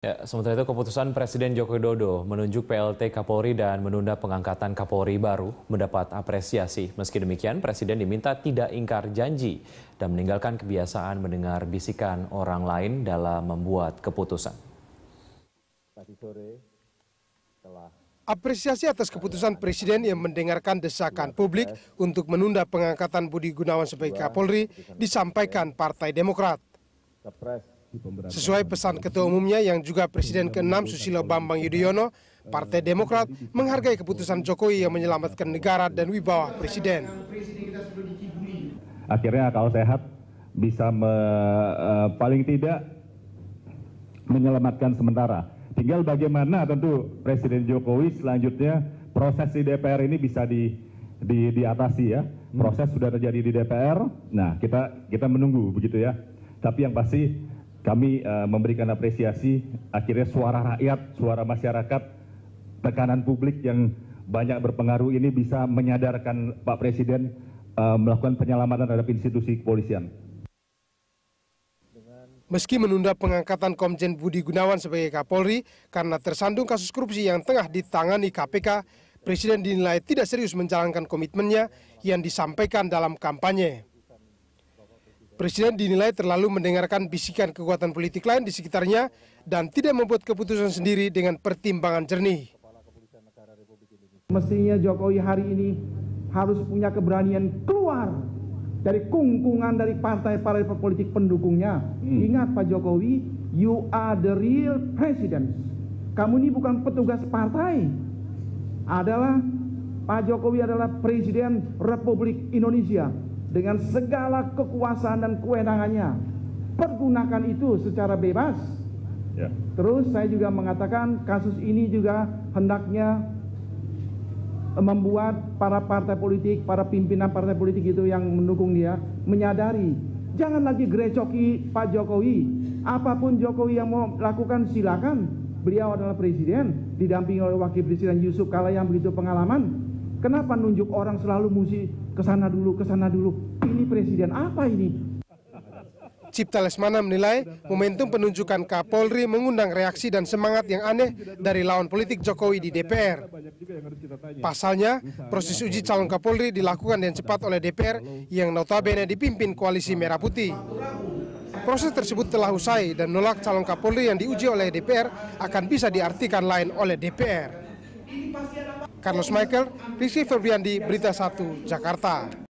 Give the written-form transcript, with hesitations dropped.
Ya, sementara itu keputusan Presiden Joko Widodo menunjuk PLT Kapolri dan menunda pengangkatan Kapolri baru mendapat apresiasi. Meski demikian, Presiden diminta tidak ingkar janji dan meninggalkan kebiasaan mendengar bisikan orang lain dalam membuat keputusan. Apresiasi atas keputusan Presiden yang mendengarkan desakan publik untuk menunda pengangkatan Budi Gunawan sebagai Kapolri disampaikan Partai Demokrat. Sesuai pesan Ketua Umumnya yang juga Presiden ke-6 Susilo Bambang Yudhoyono, Partai Demokrat menghargai keputusan Jokowi yang menyelamatkan negara dan wibawa Presiden. Akhirnya akal sehat bisa paling tidak menyelamatkan sementara. Tinggal bagaimana tentu Presiden Jokowi selanjutnya proses di DPR ini bisa diatasi ya. Proses sudah terjadi di DPR. Nah, kita menunggu begitu ya. Tapi yang pasti kami memberikan apresiasi, akhirnya suara rakyat, suara masyarakat, tekanan publik yang banyak berpengaruh ini bisa menyadarkan Pak Presiden melakukan penyelamatan terhadap institusi kepolisian. Meski menunda pengangkatan Komjen Budi Gunawan sebagai Kapolri karena tersandung kasus korupsi yang tengah ditangani KPK, Presiden dinilai tidak serius menjalankan komitmennya yang disampaikan dalam kampanye. Presiden dinilai terlalu mendengarkan bisikan kekuatan politik lain di sekitarnya dan tidak membuat keputusan sendiri dengan pertimbangan jernih. Mestinya Jokowi hari ini harus punya keberanian keluar dari kungkungan dari partai-partai politik pendukungnya. Ingat Pak Jokowi, you are the real president. Kamu ini bukan petugas partai. Pak Jokowi adalah Presiden Republik Indonesia. Dengan segala kekuasaan dan kewenangannya, pergunakan itu secara bebas. Ya. Terus saya juga mengatakan kasus ini juga hendaknya membuat para partai politik, para pimpinan partai politik itu yang mendukung dia menyadari, jangan lagi grecoki Pak Jokowi. Apapun Jokowi yang mau lakukan silakan. Beliau adalah presiden, didampingi oleh wakil presiden Yusuf Kala yang begitu pengalaman. Kenapa nunjuk orang selalu mesti kesana dulu, kesana dulu? Ini presiden apa ini? Cipta Lesmana menilai momentum penunjukan Kapolri mengundang reaksi dan semangat yang aneh dari lawan politik Jokowi di DPR. Pasalnya, proses uji calon Kapolri dilakukan dengan cepat oleh DPR yang notabene dipimpin Koalisi Merah Putih. Proses tersebut telah usai dan menolak calon Kapolri yang diuji oleh DPR akan bisa diartikan lain oleh DPR. Carlos Michael, Rizky Febriandi, Berita 1, Jakarta.